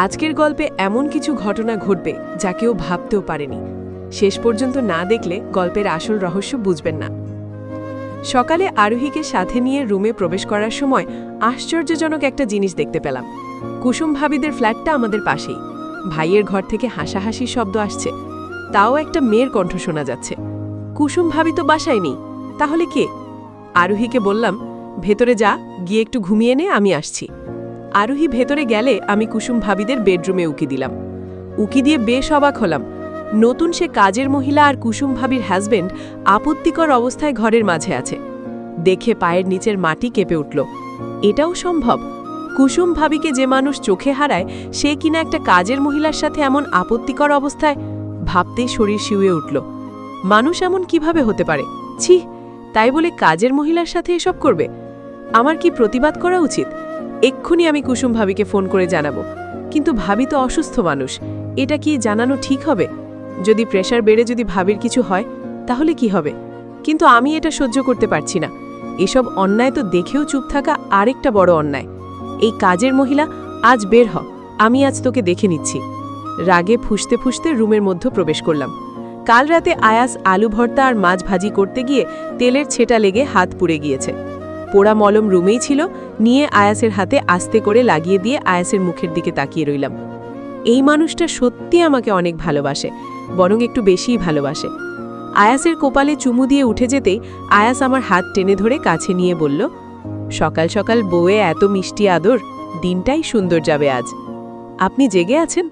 আজকের গল্পে এমন কিছু ঘটনা ঘটবে যা কেউ ভাবতেও পারেনি। শেষ পর্যন্ত না দেখলে গল্পের আসল রহস্য বুঝবেন না। সকালে আরোহীকে সাথে নিয়ে রুমে প্রবেশ করার সময় আশ্চর্যজনক একটা জিনিস দেখতে পেলাম। কুসুম ভাবিদের ফ্ল্যাটটা আমাদের পাশেই। ভাইয়ের ঘর থেকে হাসাহাসির শব্দ আসছে, তাও একটা মেয়ের কণ্ঠ শোনা যাচ্ছে। কুসুম ভাবি তো বাসায় নেই, তাহলে কে? আরোহীকে বললাম, ভেতরে যা, গিয়ে একটু ঘুমিয়ে নে, আমি আসছি। আরোহী ভেতরে গেলে আমি কুসুম ভাবিদের বেডরুমে উকি দিলাম। উকি দিয়ে বেশ অবাক হলাম। নতুন সে কাজের মহিলা আর কুসুম ভাবির হাজবেন্ড আপত্তিকর অবস্থায় ঘরের মাঝে আছে। দেখে পায়ের নিচের মাটি কেঁপে উঠল। এটাও সম্ভব? কুসুম ভাবিকে যে মানুষ চোখে হারায়, সে কিনা একটা কাজের মহিলার সাথে এমন আপত্তিকর অবস্থায়? ভাবতেই শরীর শিউয়ে উঠল। মানুষ এমন কিভাবে হতে পারে? ছি, তাই বলে কাজের মহিলার সাথে এসব করবে? আমার কি প্রতিবাদ করা উচিত? এক্ষুনি আমি কুসুম ভাবিকে ফোন করে জানাবো, কিন্তু ভাবি তো অসুস্থ মানুষ, এটা কি জানানো ঠিক হবে? যদি প্রেশার বেড়ে যদি ভাবির কিছু হয়, তাহলে কি হবে? কিন্তু আমি এটা সহ্য করতে পারছি না। এসব অন্যায় তো দেখেও চুপ থাকা আরেকটা বড় অন্যায়। এই কাজের মহিলা, আজ বের হ, আমি আজ তোকে দেখে নিচ্ছি। রাগে ফুঁসতে ফুঁসতে রুমের মধ্যে প্রবেশ করলাম। কাল রাতে আয়াস আলু ভর্তা আর মাছ ভাজি করতে গিয়ে তেলের ছেটা লেগে হাত পুড়ে গিয়েছে। পোড়া মলম রুমেই ছিল, নিয়ে আয়াসের হাতে আস্তে করে লাগিয়ে দিয়ে আয়াসের মুখের দিকে তাকিয়ে রইলাম। এই মানুষটা সত্যি আমাকে অনেক ভালোবাসে, বরং একটু বেশিই ভালোবাসে। আয়াসের কোপালে চুমু দিয়ে উঠে যেতেই আয়াস আমার হাত টেনে ধরে কাছে নিয়ে বলল, সকাল সকাল বউয়ে এত মিষ্টি আদর, দিনটাই সুন্দর যাবে আজ। আপনি জেগে আছেন?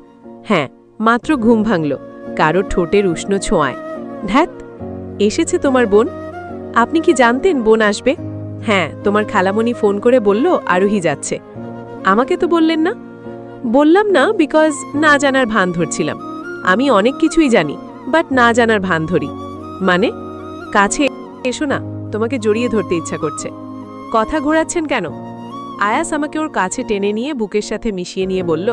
হ্যাঁ, মাত্র ঘুম ভাঙল কারো ঠোঁটের উষ্ণ ছোঁয়ায়। ধ্যাত, এসেছে তোমার বোন? আপনি কি জানতেন বোন আসবে? হ্যাঁ, তোমার খালামণি ফোন করে বলল আরোহী যাচ্ছে। আমাকে তো বললেন না। বললাম না, বিকজ না জানার ভান ধরছিলাম। আমি অনেক কিছুই জানি, বাট না জানার ভান ধরি। মানে? কাছে এসো না, তোমাকে জড়িয়ে ধরতে ইচ্ছা করছে। কথা ঘোরাচ্ছেন কেন? আয়াস আমাকে ওর কাছে টেনে নিয়ে বুকের সাথে মিশিয়ে নিয়ে বলল,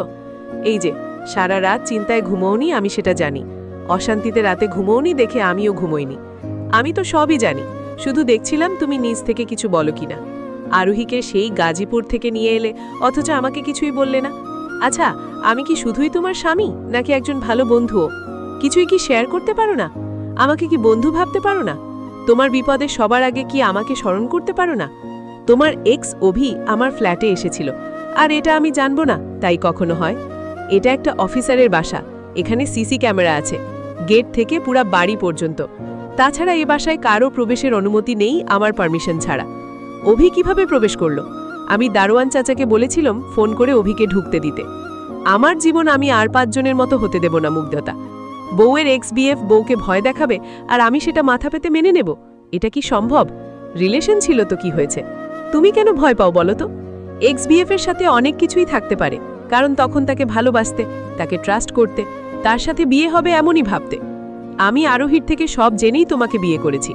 এই যে সারা রাত চিন্তায় ঘুমোওনি, আমি সেটা জানি। অশান্তিতে রাতে ঘুমোওনি দেখে আমিও ঘুমোইনি। আমি তো সবই জানি, শুধু দেখছিলাম তুমি নিজ থেকে কিছু বলো কিনা। আরোহীকে সেই গাজীপুর থেকে নিয়ে এলে, অথচ আমাকে কিছুই বললে না। আচ্ছা, আমি কি শুধুই তোমার স্বামী, নাকি একজন ভালো বন্ধুও? কিছুই কি শেয়ার করতে পারো না? আমাকে কি বন্ধু ভাবতে পারো না? তোমার বিপদে সবার আগে কি আমাকে স্মরণ করতে পারো না? তোমার এক্স অভি আমার ফ্ল্যাটে এসেছিল, আর এটা আমি জানবো না তাই কখনো হয়? এটা একটা অফিসারের বাসা, এখানে সিসি ক্যামেরা আছে, গেট থেকে পুরা বাড়ি পর্যন্ত। তাছাড়া এ বাসায় কারো প্রবেশের অনুমতি নেই আমার পারমিশন ছাড়া। অভি কিভাবে প্রবেশ করলো? আমি দারোয়ান চাচাকে বলেছিলাম ফোন করে অভিকে ঢুকতে দিতে। আমার জীবন আমি আর 5 জনের মতো হতে দেব না। মুগ্ধতা, বউয়ের এক্স বিএফ বউকে ভয় দেখাবে, আর আমি সেটা মাথা পেতে মেনে নেব? এটা কি সম্ভব? রিলেশন ছিল তো কি হয়েছে? তুমি কেন ভয় পাও বলো তো? এক্স বিএফ এর সাথে অনেক কিছুই থাকতে পারে, কারণ তখন তাকে ভালোবাসতে, তাকে ট্রাস্ট করতে, তার সাথে বিয়ে হবে এমনই ভাবতে। আমি আরোহীর থেকে সব জেনেই তোমাকে বিয়ে করেছি।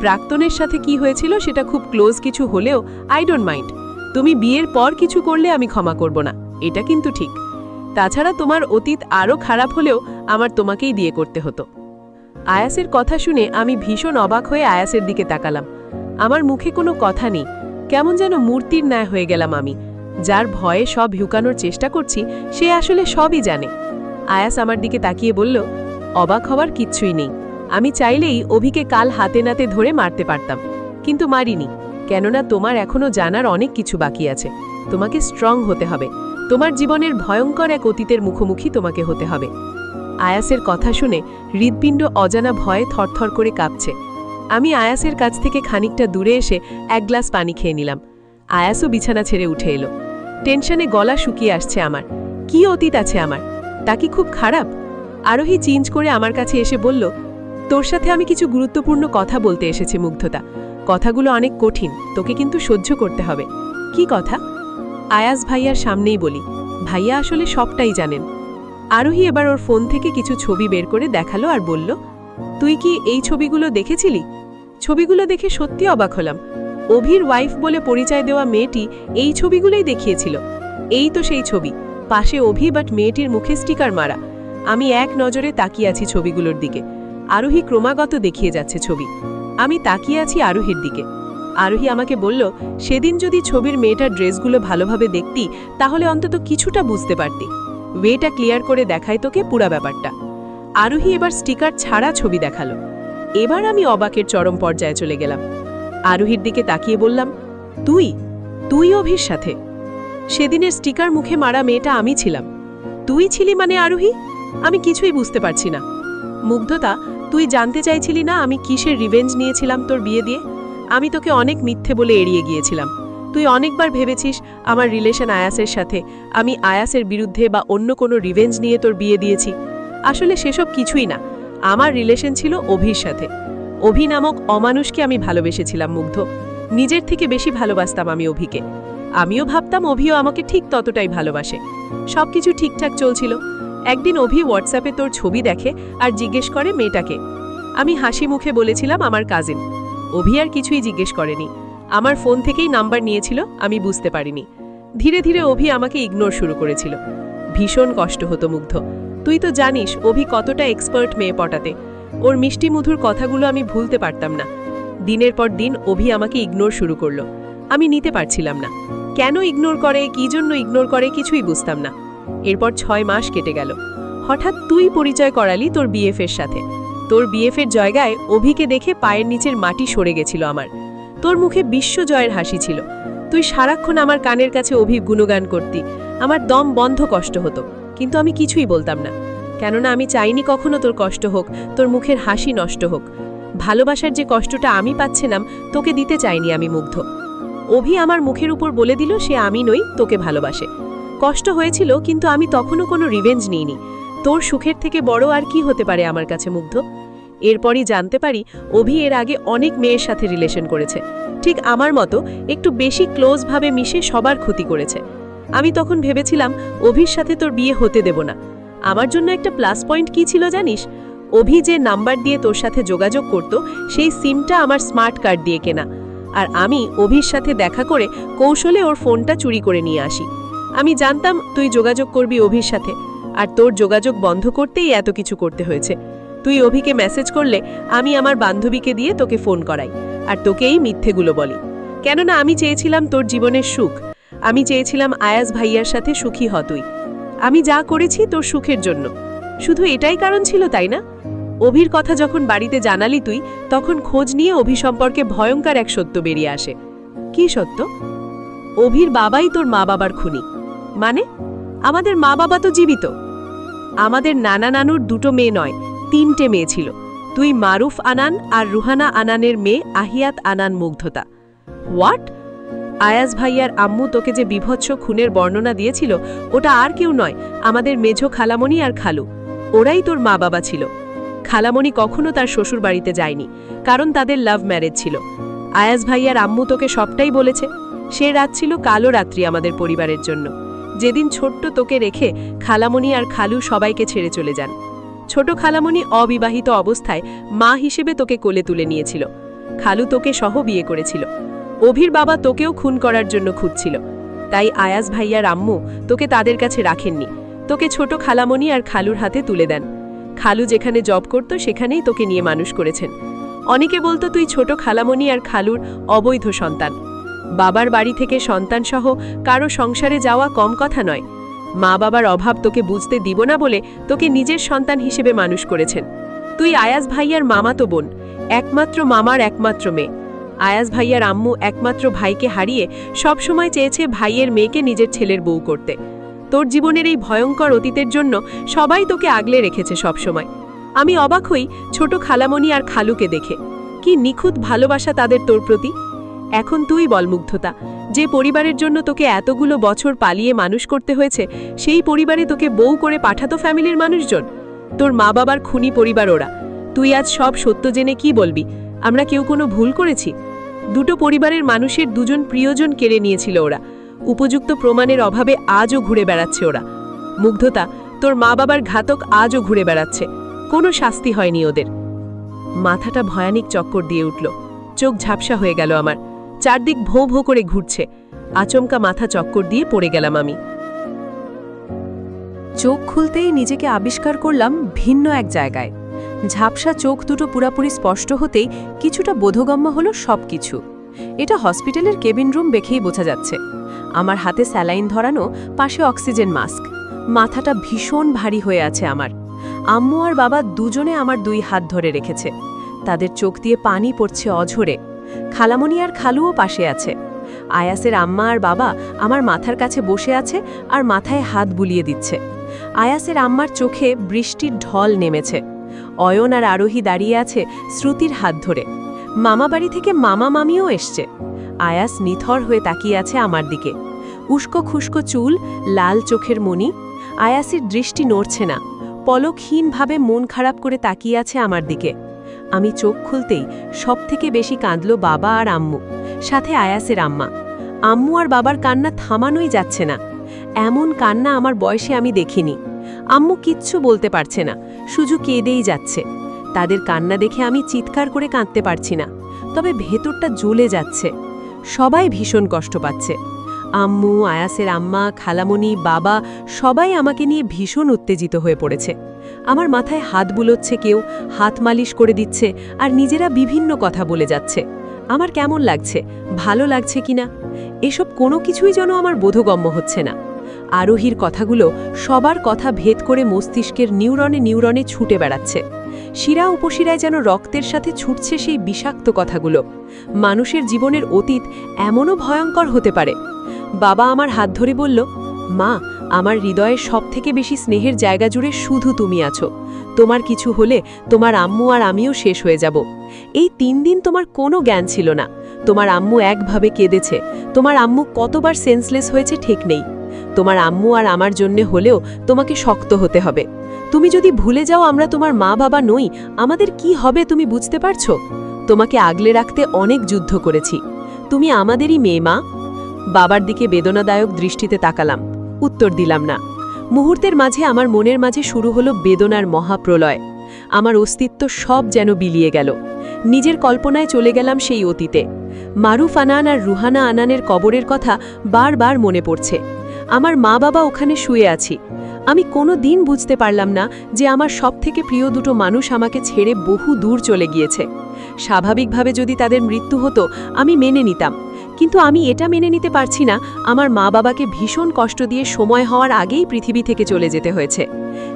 প্রাক্তনের সাথে কি হয়েছিল সেটা খুব ক্লোজ কিছু হলেও আই ডোন্ট মাইন্ড। তুমি বিয়ের পর কিছু করলে আমি ক্ষমা করব না, এটা কিন্তু ঠিক। তাছাড়া তোমার অতীত আরও খারাপ হলেও আমার তোমাকেই বিয়ে করতে হতো। আয়াসের কথা শুনে আমি ভীষণ অবাক হয়ে আয়াসের দিকে তাকালাম। আমার মুখে কোনো কথা নেই, কেমন যেন মূর্তির ন্যায় হয়ে গেলাম আমি। যার ভয়ে সব লুকানোর চেষ্টা করছি, সে আসলে সবই জানে। আয়াস আমার দিকে তাকিয়ে বলল, অবাক হওয়ার কিচ্ছুই নেই। আমি চাইলেই অভিকে কাল হাতে নাতে ধরে মারতে পারতাম, কিন্তু মারিনি, কেননা তোমার এখনো জানার অনেক কিছু বাকি আছে। তোমাকে স্ট্রং হতে হবে, তোমার জীবনের ভয়ঙ্কর এক অতীতের মুখোমুখি তোমাকে হতে হবে। আয়াসের কথা শুনে হৃৎপিণ্ড অজানা ভয়ে থরথর করে কাঁপছে। আমি আয়াসের কাছ থেকে খানিকটা দূরে এসে এক গ্লাস পানি খেয়ে নিলাম। আয়াসও বিছানা ছেড়ে উঠে এলো। টেনশনে গলা শুকিয়ে আসছে আমার। কি অতীত আছে আমার? তা কি খুব খারাপ? আরোহী চেঞ্জ করে আমার কাছে এসে বলল, তোর সাথে আমি কিছু গুরুত্বপূর্ণ কথা বলতে এসেছি মুগ্ধতা। কথাগুলো অনেক কঠিন, তোকে কিন্তু সহ্য করতে হবে। কি কথা? আয়াস ভাইয়ার সামনেই বলি, ভাইয়া আসলে সবটাই জানেন। আরোহী এবার ওর ফোন থেকে কিছু ছবি বের করে দেখালো আর বলল, তুই কি এই ছবিগুলো দেখেছিলি? ছবিগুলো দেখে সত্যি অবাক হলাম। অভির ওয়াইফ বলে পরিচয় দেওয়া মেয়েটি এই ছবিগুলোই দেখিয়েছিল। এই তো সেই ছবি, পাশে অভি, বাট মেয়েটির মুখে স্টিকার মারা। আমি এক নজরে তাকিয়ে আছি ছবিগুলোর দিকে। আরোহী ক্রমাগত দেখিয়ে যাচ্ছে ছবি। আমি তাকিয়ে আছি আরোহীর দিকে। আরোহী আমাকে বলল, সেদিন যদি ছবির মেয়েটার ড্রেসগুলো ভালোভাবে দেখতি, তাহলে অন্তত কিছুটা বুঝতে পারতি। ওয়েটা ক্লিয়ার করে দেখায় তোকে পুরা ব্যাপারটা। আরোহী এবার স্টিকার ছাড়া ছবি দেখালো। এবার আমি অবাকের চরম পর্যায়ে চলে গেলাম। আরোহীর দিকে তাকিয়ে বললাম, তুই তুই অভির সাথে? সেদিনের স্টিকার মুখে মারা মেয়েটা আমি ছিলাম। তুই ছিলি মানে আরোহী? আমি কিছুই বুঝতে পারছি না। মুগ্ধতা, তুই জানতে চাইছিলি না আমি কিসের রিভেঞ্জ নিয়েছিলাম তোর বিয়ে দিয়ে? আমি তোকে অনেক মিথ্যে বলে এড়িয়ে গিয়েছিলাম। তুই অনেকবার ভেবেছিস আমার রিলেশন আয়াসের সাথে, আমি আয়াসের বিরুদ্ধে বা অন্য কোনো রিভেঞ্জ নিয়ে তোর বিয়ে দিয়েছি। আসলে সেসব কিছুই না। আমার রিলেশন ছিল অভির সাথে। অভি নামক অমানুষকে আমি ভালোবেসেছিলাম মুগ্ধ। নিজের থেকে বেশি ভালোবাসতাম আমি অভিকে। আমিও ভাবতাম অভিও আমাকে ঠিক ততটাই ভালোবাসে। সবকিছু ঠিকঠাক চলছিল। একদিন অভি হোয়াটসঅ্যাপে তোর ছবি দেখে আর জিজ্ঞেস করে মেয়েটাকে। আমি হাসি মুখে বলেছিলাম আমার কাজিন। অভি আর কিছুই জিজ্ঞেস করেনি। আমার ফোন থেকেই নাম্বার নিয়েছিল, আমি বুঝতে পারিনি। ধীরে ধীরে অভি আমাকে ইগনোর শুরু করেছিল। ভীষণ কষ্ট হতো মুগ্ধ। তুই তো জানিস অভি কতটা এক্সপার্ট মেয়ে পটাতে। ওর মিষ্টি মধুর কথাগুলো আমি ভুলতে পারতাম না। দিনের পর দিন অভি আমাকে ইগনোর শুরু করলো। আমি নিতে পারছিলাম না। কেন ইগনোর করে, কী জন্য ইগনোর করে কিছুই বুঝতাম না। এরপর 6 মাস কেটে গেল। হঠাৎ তুই পরিচয় করালি তোর বিএফের সাথে। তোর বিএফের জায়গায় অভিকে দেখে পায়ের নিচের মাটি সরে গেছিল আমার। তোর মুখে বিশ্বজয়ের হাসি ছিল। তুই সারাক্ষণ আমার কানের কাছে অভির গুণগান করতি। আমার দম বন্ধ কষ্ট হতো, কিন্তু আমি কিছুই বলতাম না। কেননা আমি চাইনি কখনো তোর কষ্ট হোক, তোর মুখের হাসি নষ্ট হোক। ভালোবাসার যে কষ্টটা আমি পাচ্ছিলাম তোকে দিতে চাইনি আমি মুগ্ধ। অভি আমার মুখের উপর বলে দিল সে আমি নই, তোকে ভালোবাসে। কষ্ট হয়েছিল, কিন্তু আমি তখনও কোনো রিভেঞ্জ নিইনি। তোর সুখের থেকে বড় আর কি হতে পারে আমার কাছে মুগ্ধ? এরপরই জানতে পারি অভি এর আগে অনেক মেয়ের সাথে রিলেশন করেছে। ঠিক আমার মতো একটু বেশি ক্লোজভাবে মিশে সবার ক্ষতি করেছে। আমি তখন ভেবেছিলাম অভির সাথে তোর বিয়ে হতে দেব না। আমার জন্য একটা প্লাস পয়েন্ট কি ছিল জানিস? অভি যে নাম্বার দিয়ে তোর সাথে যোগাযোগ করত সেই সিমটা আমার স্মার্ট কার্ড দিয়ে কেনা। আর আমি অভির সাথে দেখা করে কৌশলে ওর ফোনটা চুরি করে নিয়ে আসি। আমি জানতাম তুই যোগাযোগ করবি অভির সাথে, আর তোর যোগাযোগ বন্ধ করতেই এত কিছু করতে হয়েছে। তুই অভিকে মেসেজ করলে আমি আমার বান্ধবীকে দিয়ে তোকে ফোন করাই, আর তোকে এই মিথ্যেগুলো বলি। কেননা আমি চেয়েছিলাম তোর জীবনের সুখ। আমি চেয়েছিলাম আয়াস ভাইয়ার সাথে সুখী হ তুই। আমি যা করেছি তোর সুখের জন্য। শুধু এটাই কারণ ছিল, তাই না? অভির কথা যখন বাড়িতে জানালি তুই, তখন খোঁজ নিয়ে অভি সম্পর্কে ভয়ঙ্কর এক সত্য বেরিয়ে আসে। কি সত্য? অভির বাবাই তোর মা বাবার খুনি। মানে? আমাদের মা বাবা তো জীবিত। আমাদের নানা নানুর 2টো মেয়ে নয়, 3টে মেয়ে ছিল। তুই মারুফ আনান আর রুহানা আনানের মেয়ে আহিয়াত আনান মুগ্ধতা। হোয়াট? আয়াস ভাইয়ার আম্মু তোকে যে বিভৎস খুনের বর্ণনা দিয়েছিল ওটা আর কেউ নয়, আমাদের মেঝো খালামণি আর খালু। ওরাই তোর মা বাবা ছিল। খালামণি কখনো তার শ্বশুর বাড়িতে যায়নি, কারণ তাদের লাভ ম্যারেজ ছিল। আয়াস ভাইয়ার আম্মু তোকে সবটাই বলেছে। সে রাত ছিল কালো রাত্রি আমাদের পরিবারের জন্য। যেদিন ছোট্ট তোকে রেখে খালামণি আর খালু সবাইকে ছেড়ে চলে যান। ছোট খালামণি অবিবাহিত অবস্থায় মা হিসেবে তোকে কোলে তুলে নিয়েছিল। খালু তোকে সহ বিয়ে করেছিল। অভির বাবা তোকেও খুন করার জন্য খুঁজছিল। তাই আয়াস ভাইয়ার আম্মু তোকে তাদের কাছে রাখেননি, তোকে ছোট খালামণি আর খালুর হাতে তুলে দেন। খালু যেখানে জব করত সেখানেই তোকে নিয়ে মানুষ করেছেন। অনেকে বলতো তুই ছোট খালামণি আর খালুর অবৈধ সন্তান। বাবার বাড়ি থেকে সন্তানসহ কারো সংসারে যাওয়া কম কথা নয়। মা বাবার অভাব তোকে বুঝতে দিব না বলে তোকে নিজের সন্তান হিসেবে মানুষ করেছেন। তুই আয়াস ভাইয়ার মামাতো বোন, একমাত্র মামার একমাত্র মেয়ে। আয়াস ভাইয়ার আম্মু একমাত্র ভাইকে হারিয়ে সবসময় চেয়েছে ভাইয়ের মেয়েকে নিজের ছেলের বউ করতে। তোর জীবনের এই ভয়ঙ্কর অতীতের জন্য সবাই তোকে আগলে রেখেছে সবসময়। আমি অবাক হই ছোট খালামণি আর খালুকে দেখে। কি নিখুঁত ভালোবাসা তাদের তোর প্রতি। এখন তুই বল মুগ্ধতা, যে পরিবারের জন্য তোকে এতগুলো বছর পালিয়ে মানুষ করতে হয়েছে, সেই পরিবারে তোকে বউ করে পাঠাতো ফ্যামিলির মানুষজন। তোর মা বাবার খুনি পরিবার ওরা। তুই আজ সব সত্য জেনে কি বলবি? আমরা কেউ কোনো ভুল করেছি? 2টো পরিবারের মানুষের 2জন প্রিয়জন কেড়ে নিয়েছিল ওরা। উপযুক্ত প্রমাণের অভাবে আজও ঘুরে বেড়াচ্ছে ওরা। মুগ্ধতা, তোর মা বাবার ঘাতক আজও ঘুরে বেড়াচ্ছে। কোনো শাস্তি হয়নি ওদের। মাথাটা ভয়ানক চক্কর দিয়ে উঠল। চোখ ঝাপসা হয়ে গেল আমার। চারদিক ভোঁ ভোঁ করে ঘুরছে। আচমকা মাথা চক্কর দিয়ে পড়ে গেলাম আমি। চোখ খুলতেই নিজেকে আবিষ্কার করলাম ভিন্ন এক জায়গায়। ঝাপসা চোখ দুটো পুরাপুরি স্পষ্ট হতেই কিছুটা বোধগম্য হলো সবকিছু। এটা হসপিটালের কেবিন রুম দেখেই বোঝা যাচ্ছে। আমার হাতে স্যালাইন ধরানো, পাশে অক্সিজেন মাস্ক। মাথাটা ভীষণ ভারী হয়ে আছে আমার। আম্মু আর বাবা দুজনে আমার 2 হাত ধরে রেখেছে। তাদের চোখ দিয়ে পানি পড়ছে অঝরে। খালামণি আর খালুও পাশে আছে। আয়াসের আম্মা আর বাবা আমার মাথার কাছে বসে আছে আর মাথায় হাত বুলিয়ে দিচ্ছে। আয়াসের আম্মার চোখে বৃষ্টির ঢল নেমেছে। অয়ন আর আরোহী দাঁড়িয়ে আছে শ্রুতির হাত ধরে। মামা বাড়ি থেকে মামা মামিও এসছে। আয়াস নিথর হয়ে তাকিয়ে আছে আমার দিকে। উস্কো খুস্কো চুল, লাল চোখের মণি। আয়াসের দৃষ্টি নড়ছে না, পলকহীনভাবে মন খারাপ করে তাকিয়ে আছে আমার দিকে। আমি চোখ খুলতেই সবথেকে বেশি কাঁদল বাবা আর আম্মু, সাথে আয়াসের আম্মা। আম্মু আর বাবার কান্না থামানোই যাচ্ছে না। এমন কান্না আমার বয়সে আমি দেখিনি। আম্মু কিচ্ছু বলতে পারছে না, শুধু কেঁদেই যাচ্ছে। তাদের কান্না দেখে আমি চিৎকার করে কাঁদতে পারছি না, তবে ভেতরটা জ্বলে যাচ্ছে। সবাই ভীষণ কষ্ট পাচ্ছে। আম্মু, আয়াসের আম্মা, খালামণি, বাবা সবাই আমাকে নিয়ে ভীষণ উত্তেজিত হয়ে পড়েছে। আমার মাথায় হাত বুলোচ্ছে, কেউ হাত মালিশ করে দিচ্ছে, আর নিজেরা বিভিন্ন কথা বলে যাচ্ছে। আমার কেমন লাগছে, ভালো লাগছে কিনা, এসব কোনো কিছুই যেন আমার বোধগম্য হচ্ছে না। আরোহীর কথাগুলো সবার কথা ভেদ করে মস্তিষ্কের নিউরনে নিউরনে ছুটে বেড়াচ্ছে। শিরা উপশিরায় যেন রক্তের সাথে ছুটছে সেই বিষাক্ত কথাগুলো। মানুষের জীবনের অতীত এমনও ভয়ঙ্কর হতে পারে। বাবা আমার হাত ধরে বলল, মা, আমার হৃদয়ের সবথেকে বেশি স্নেহের জায়গা জুড়ে শুধু তুমি আছো। তোমার কিছু হলে তোমার আম্মু আর আমিও শেষ হয়ে যাব। এই 3 দিন তোমার কোনো জ্ঞান ছিল না। তোমার আম্মু একভাবে কেঁদেছে। তোমার আম্মু কতবার সেন্সলেস হয়েছে ঠিক নেই। তোমার আম্মু আর আমার জন্যে হলেও তোমাকে শক্ত হতে হবে। তুমি যদি ভুলে যাও আমরা তোমার মা বাবা নই, আমাদের কি হবে তুমি বুঝতে পারছো? তোমাকে আগলে রাখতে অনেক যুদ্ধ করেছি। তুমি আমাদেরই মেয়ে, মা। বাবার দিকে বেদনাদায়ক দৃষ্টিতে তাকালাম, উত্তর দিলাম না। মুহূর্তের মাঝে আমার মনের মাঝে শুরু হলো বেদনার মহাপ্রলয়। আমার অস্তিত্ব সব যেন বিলিয়ে গেল। নিজের কল্পনায় চলে গেলাম সেই অতীতে। মারুফ আনান আর রুহানা আনানের কবরের কথা বারবার মনে পড়ছে। আমার মা বাবা ওখানে শুয়ে আছি। আমি কোনো দিন বুঝতে পারলাম না যে আমার সবথেকে প্রিয় দুটো মানুষ আমাকে ছেড়ে বহু দূর চলে গিয়েছে। স্বাভাবিকভাবে যদি তাদের মৃত্যু হতো আমি মেনে নিতাম, কিন্তু আমি এটা মেনে নিতে পারছি না আমার মা বাবাকে ভীষণ কষ্ট দিয়ে সময় হওয়ার আগেই পৃথিবী থেকে চলে যেতে হয়েছে।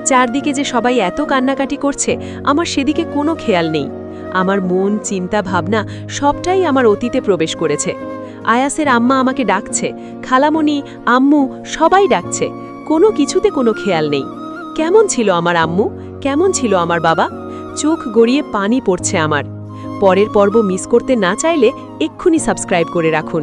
চারদিকে যে সবাই এত কান্নাকাটি করছে, আমার সেদিকে কোনো খেয়াল নেই। আমার মন, চিন্তা, ভাবনা সবটাই আমার অতীতে প্রবেশ করেছে। আয়াসের আম্মা আমাকে ডাকছে, খালামণি, আম্মু সবাই ডাকছে। কোনো কিছুতে কোনো খেয়াল নেই। কেমন ছিল আমার আম্মু, কেমন ছিল আমার বাবা? চোখ গড়িয়ে পানি পড়ছে আমার। পরের পর্ব মিস করতে না চাইলে এক্ষুনি সাবস্ক্রাইব করে রাখুন।